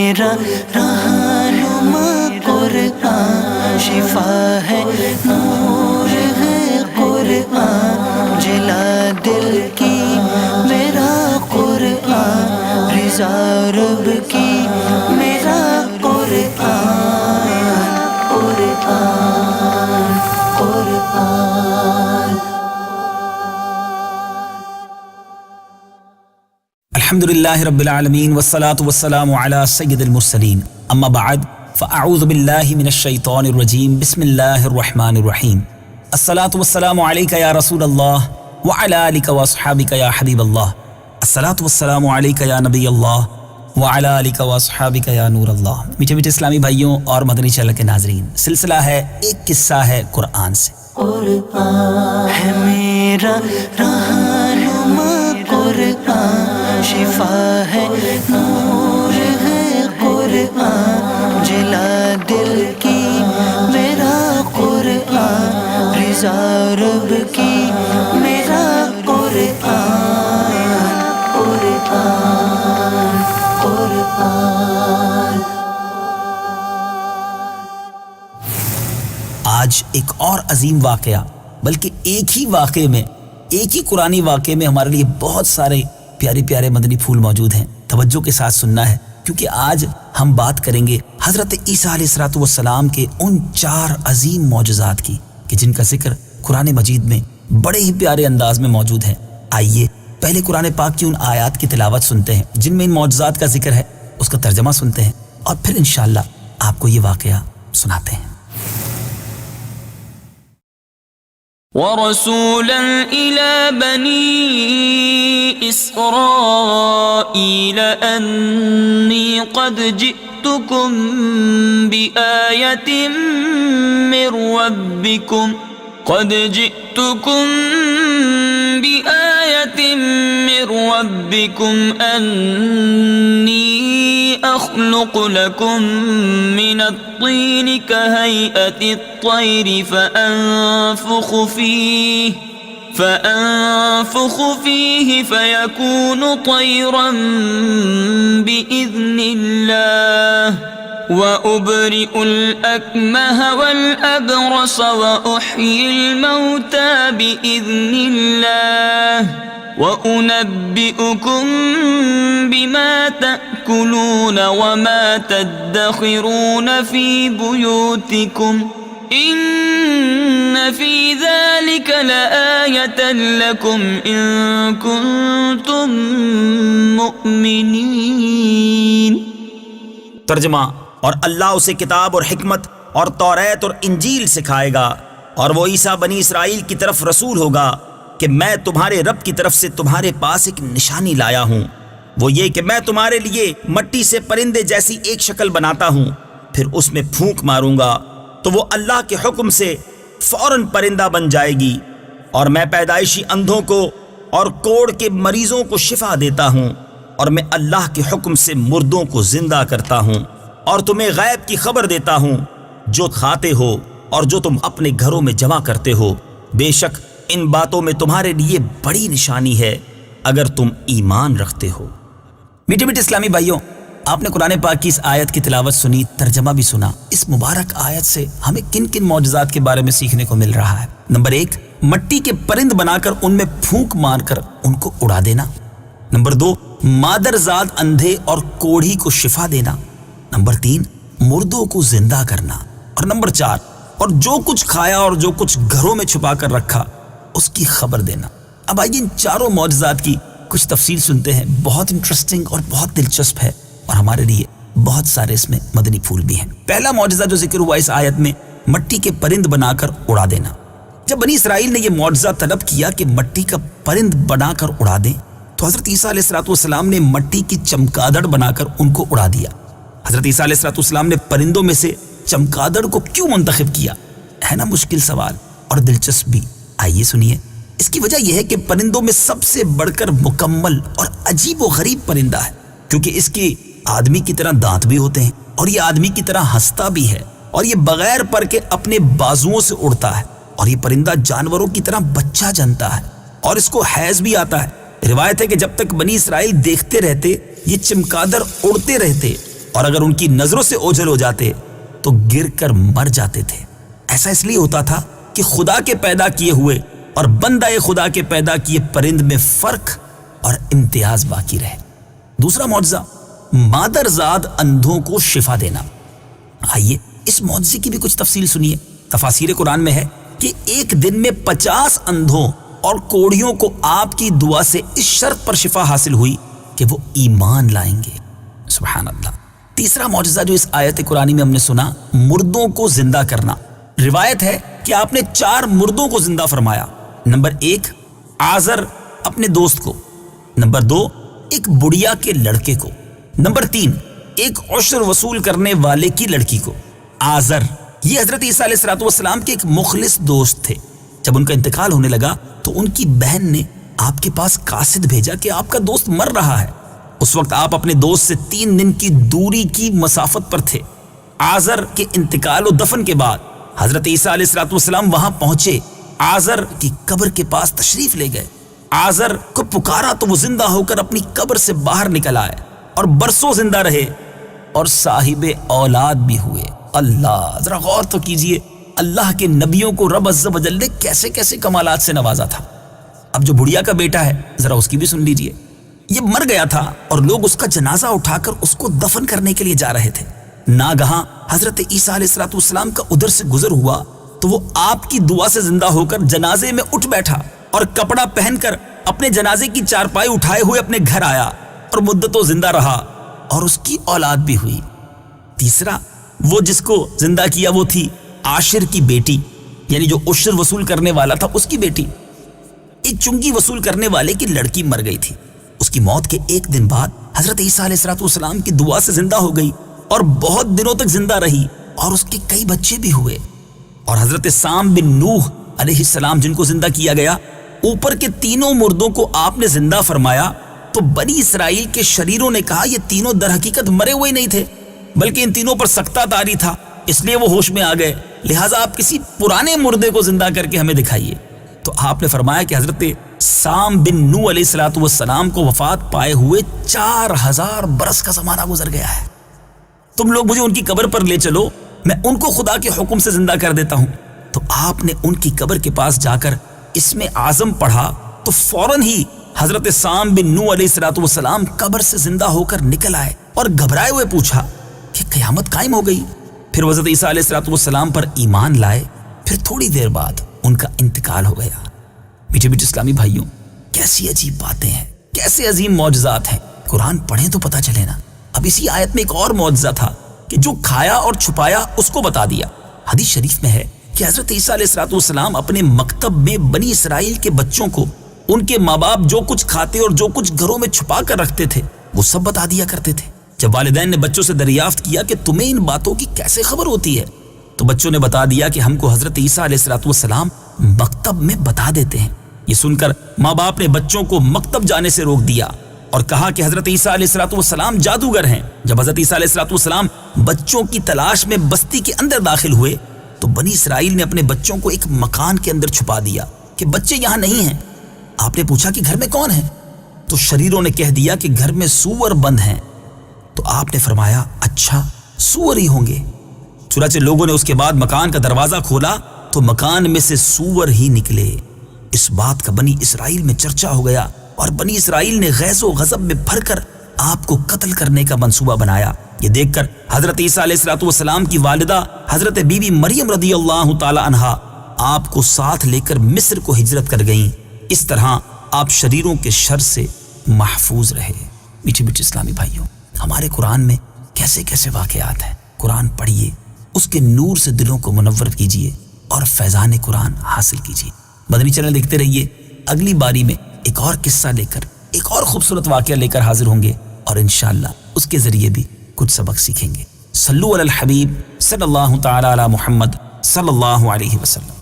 میرا رہنما قرآن، شفا ہے نور ہے قرآن، جلا دل کی میرا قرآن، رضا رب کی میرا قرآن، قرآن قرآن۔ الحمدللہ رب العالمین والصلاة والسلام علی سید المرسلین، اما بعد فاعوذ باللہ من الشیطان الرجیم، بسم اللہ الرحمن الرحیم۔ الصلاة والسلام علیک یا رسول اللہ وعلی آلک واصحابک یا حبیب اللہ، الصلاة والسلام علیک یا نبی اللہ وعلی آلک واصحابک یا نور اللہ۔ میٹھے میٹھے اسلامی بھائیوں اور مدنی چینل کے ناظرین، سلسلہ ہے ایک قصہ ہے قرآن سے۔ قرآن ہے میرا رہنما قرآن، شفا ہے نور ہے قرآن، جلا دل کی میرا قرآن، رضا رب کی میرا قرآن، قرآن قرآن۔ آج ایک اور عظیم واقعہ، بلکہ ایک ہی واقعے میں، ایک ہی قرآنی واقعے میں ہمارے لیے بہت سارے پیارے پیارے مدنی پھول موجود ہیں۔ توجہ کے ساتھ سننا ہے، کیونکہ آج ہم بات کریں گے حضرت عیسیٰ علیہ السلام کے ان 4 عظیم معجزات کی کہ جن کا ذکر قرآن مجید میں بڑے ہی پیارے انداز میں موجود ہے۔ آئیے پہلے قرآن پاک کی ان آیات کی تلاوت سنتے ہیں جن میں ان معجزات کا ذکر ہے، اس کا ترجمہ سنتے ہیں، اور پھر انشاءاللہ آپ کو یہ واقعہ سناتے ہیں۔ وَرَسُولًا إِلَى بَنِي إِسْرَائِيلَ أَنِّي قَدْ جِئْتُكُمْ بِآيَةٍ مِّن رَّبِّكُمْ أَنِّي أَخْلُقُ لَكُم مِّنَ الطِّينِ كَهَيْئَةِ الطَّيْرِ فَأَنفُخُ فِيهِ فَيَكُونُ طَيْرًا بِإِذْنِ اللَّهِ وَأُبْرِئُ الْأَكْمَهَ وَالْأَبْرَصَ وَأُحْيِي الْمَوْتَى بِإِذْنِ اللَّهِ وَأُنَبِّئُكُم بِمَا تَأْكُلُونَ وَمَا تَدَّخِرُونَ فِي بُيُوتِكُمْ إِنَّ فِي ذَلِكَ لَآيَةً لَكُمْ إِن كُنتُم مُؤْمِنِينَ۔ ترجمہ: اور اللہ اسے کتاب اور حکمت اور توریت اور انجیل سکھائے گا، اور وہ عیسیٰ بنی اسرائیل کی طرف رسول ہوگا کہ میں تمہارے رب کی طرف سے تمہارے پاس ایک نشانی لایا ہوں، وہ یہ کہ میں تمہارے لیے مٹی سے پرندے جیسی ایک شکل بناتا ہوں، پھر اس میں پھونک ماروں گا تو وہ اللہ کے حکم سے فوراً پرندہ بن جائے گی، اور میں پیدائشی اندھوں کو اور کوڑ کے مریضوں کو شفا دیتا ہوں، اور میں اللہ کے حکم سے مردوں کو زندہ کرتا ہوں، اور تمہیں غیب کی خبر دیتا ہوں جو کھاتے ہو اور جو تم اپنے گھروں میں جمع کرتے ہو۔ بے شک ان باتوں میں تمہارے لیے بڑی نشانی ہے اگر تم ایمان رکھتے ہو۔ میٹھے میٹھے اسلامی بھائیوں، آپ نے قرآن پاک کی اس آیت کی تلاوت سنی، ترجمہ بھی سنا۔ اس مبارک آیت سے ہمیں کن کن معجزات کے بارے میں سیکھنے کو مل رہا ہے؟ نمبر 1، مٹی کے پرند بنا کر ان میں پھونک مار کر ان کو اڑا دینا۔ نمبر 2، مادرزاد اندھے اور کوڑھی کو شفا دینا۔ نمبر 3، مردوں کو زندہ کرنا۔ اور نمبر 4، اور جو کچھ کھایا اور جو کچھ گھروں میں چھپا کر رکھا اس کی خبر دینا۔ اب آئیے ان چاروں معجزات کی کچھ تفصیل سنتے ہیں، بہت انٹرسٹنگ اور بہت دلچسپ ہے، اور ہمارے لیے بہت سارے اس میں مدنی پھول بھی ہیں۔ پہلا معجزہ جو ذکر ہوا اس آیت میں، مٹی کے پرند بنا کر اڑا دینا۔ جب بنی اسرائیل نے یہ معجزہ طلب کیا کہ مٹی کا پرند بنا کر اڑا دیں، تو حضرت عیسیٰ علیہ السلام نے مٹی کی چمگادڑ بنا کر ان کو اڑا دیا۔ حضرت عیسیٰ علیہ السلام نے پرندوں میں سے چمگادڑ کو کیوں منتخب کیا؟ ہے نا مشکل سوال اور دلچسپ بھی۔ آئیے سنیے۔ اس کی وجہ یہ ہے کہ پرندوں میں سب سے بڑھ کر مکمل اور عجیب و غریب پرندہ ہے، کیونکہ اس کے آدمی کی طرح دانت بھی ہوتے ہیں، اور یہ آدمی کی طرح ہنستا بھی ہے، اور یہ بغیر پر کے اپنے بازوؤں سے اڑتا ہے، اور یہ پرندہ جانوروں کی طرح بچہ جنتا ہے، اور اس کو حیض بھی آتا ہے۔ روایت ہے کہ جب تک بنی اسرائیل دیکھتے رہتے، یہ چمگادڑ اڑتے رہتے اور اگر ان کی نظروں سے اوجھل ہو جاتے تو گر کر مر جاتے تھے۔ ایسا اس لیے ہوتا تھا کہ خدا کے پیدا کیے ہوئے اور بندہ خدا کے پیدا کیے پرند میں فرق اور امتیاز باقی رہے۔ دوسرا معجزہ، مادرزاد اندھوں کو شفا دینا۔ آئیے اس معجزے کی بھی کچھ تفصیل سنیے۔ تفاسیر قرآن میں ہے کہ ایک دن میں 50 اندھوں اور کوڑیوں کو آپ کی دعا سے اس شرط پر شفا حاصل ہوئی کہ وہ ایمان لائیں گے۔ سبحان اللہ۔ تیسرا معجزہ جو اس آیت قرآنی میں ہم نے سنا، مردوں کو زندہ کرنا۔ روایت ہے کہ آپ نے 4 مردوں کو زندہ فرمایا۔ نمبر 1 آزر اپنے دوست کو، نمبر 2 ایک بڑھیا کے لڑکے کو، نمبر 3 ایک عشر وصول کرنے والے کی لڑکی کو۔ آزر یہ حضرت عیسیٰ علیہ السلام کے ایک مخلص دوست تھے۔ جب ان کا انتقال ہونے لگا تو ان کی بہن نے آپ کے پاس قاصد بھیجا کہ آپ کا دوست مر رہا ہے۔ اس وقت آپ اپنے دوست سے 3 دن کی دوری کی مسافت پر تھے۔ آزر کے انتقال و دفن کے بعد حضرت عیسیٰ علیہ السلام وہاں پہنچے، آزر کی قبر کے پاس تشریف لے گئے۔ آزر کو پکارا تو وہ زندہ ہو کر اپنی قبر سے باہر نکل آئے اور برسوں زندہ رہے اور صاحب اولاد بھی ہوئے۔ اللہ، ذرا غور تو کیجئے، اللہ کے نبیوں کو رب عز و جل نے کیسے کیسے کمالات سے نوازا تھا۔ اب جو بڑھیا کا بیٹا ہے ذرا اس کی بھی سن لیجئے۔ یہ مر گیا تھا اور لوگ اس کا جنازہ اٹھا کر اس کو دفن کرنے کے لیے جا رہے تھے۔ ناگہاں حضرت عیسیٰ علیہ السلام کا ادھر سے گزر ہوا تو وہ آپ کی دعا سے زندہ ہو کر جنازے میں اٹھ بیٹھا اور کپڑا پہن کر اپنے جنازے کی چارپائی اٹھائے ہوئے اپنے گھر آیا اور مدتوں زندہ رہا اور اس کی اولاد بھی ہوئی۔ تیسرا، وہ جس کو زندہ کیا وہ تھی عاشر کی بیٹی، یعنی جو عشر وصول کرنے والا تھا اس کی بیٹی۔ ایک چنگی وصول کرنے والے کی لڑکی مر گئی تھی۔ اس کی موت کے 1 دن بعد حضرت عیسیٰ علیہ السلام کی دعا سے زندہ ہو گئی اور بہت دنوں تک زندہ رہی اور اس کے کئی بچے بھی ہوئے۔ اور حضرت سام بن نوح علیہ السلام جن کو زندہ کیا گیا، اوپر کے 3 مردوں کو آپ نے زندہ فرمایا تو بنی اسرائیل کے شریروں نے کہا یہ تینوں در حقیقت مرے ہوئے نہیں تھے، بلکہ ان تینوں پر سکتہ طاری تھا، اس لیے وہ ہوش میں آ گئے، لہٰذا آپ کسی پرانے مردے کو زندہ کر کے ہمیں دکھائیے۔ تو آپ نے فرمایا کہ حضرت سام بن نوح علیہ السلام کو وفات پائے ہوئے 4000 برس کا زمانہ گزر گیا ہے۔ تم لوگ مجھے ان کی قبر پر لے چلو، میں ان کو خدا کے حکم سے زندہ کر دیتا ہوں۔ تو آپ نے ان کی قبر کے پاس جا کر اسم اعظم پڑھا تو فوراً ہی حضرت سام بن نوح علیہ السلام قبر سے زندہ ہو کر نکل آئے اور گھبرائے ہوئے پوچھا کہ قیامت قائم ہو گئی۔ پھر حضرت عیسیٰ علیہ السلام پر ایمان لائے۔ پھر تھوڑی دیر بعد ان کا انتقال ہو گیا۔ میٹھے میٹھے اسلامی بھائیوں، کیسی عجیب باتیں ہیں، کیسے عظیم معجزات ہیں۔ قرآن پڑھیں تو پتہ چلے نا۔ اب اسی آیت میں ایک اور معجزہ تھا کہ جو کھایا اور چھپایا اس کو بتا دیا۔ حدیث شریف میں ہے کہ حضرت عیسیٰ علیہ السلام اپنے مکتب میں بنی اسرائیل کے بچوں کو ان کے ماں باپ جو کچھ کھاتے اور جو کچھ گھروں میں چھپا کر رکھتے تھے وہ سب بتا دیا کرتے تھے۔ جب والدین نے بچوں سے دریافت کیا کہ تمہیں ان باتوں کی کیسے خبر ہوتی ہے تو بچوں نے بتا دیا کہ ہم کو حضرت عیسیٰ علیہ السلام مکتب میں بتا دیتے ہیں۔ یہ سن کر ماں باپ نے بچوں کو مکتب جانے سے روک دیا اور کہا کہ حضرت عیسیٰ علیہ السلام جادوگر ہیں۔ جب حضرت عیسیٰ علیہ السلام بچوں کی تلاش میں بستی کے اندر داخل ہوئے تو بنی اسرائیل نے اپنے بچوں کو ایک مکان کے اندر چھپا دیا کہ بچے یہاں نہیں ہیں۔ آپ نے پوچھا کہ گھر میں کون ہے؟ تو شریروں نے کہہ دیا کہ گھر میں سور بند ہیں۔ تو آپ نے فرمایا اچھا، سور ہی ہوں گے۔ چنانچہ لوگوں نے اس کے بعد مکان کا دروازہ کھولا تو مکان میں سے سور ہی نکلے۔ اس بات کا بنی اسرائیل میں چرچا ہو گیا اور بنی اسرائیل نے غیظ و غضب میں بھر کر آپ کو قتل کرنے کا منصوبہ بنایا۔ یہ دیکھ کر حضرت عیسیٰ علیہ السلام کی والدہ حضرت بی بی مریم رضی اللہ تعالی عنہا آپ کو ساتھ لے کر مصر کو ہجرت کر گئیں۔ اس طرح آپ شریروں کے شر سے محفوظ رہے۔ میٹھے میٹھے اسلامی بھائیوں، ہمارے قرآن میں کیسے کیسے واقعات ہیں۔ قرآن پڑھیے، اس کے نور سے دلوں کو منور کیجیے اور فیضان قرآن حاصل کیجیے۔ مدنی چینل دیکھتے رہیے، اگلی باری میں ایک اور قصہ لے کر، ایک اور خوبصورت واقعہ لے کر حاضر ہوں گے اور انشاءاللہ اس کے ذریعے بھی کچھ سبق سیکھیں گے۔ صلو علی الحبیب صلی اللہ تعالی علی محمد صلی اللہ علیہ وسلم۔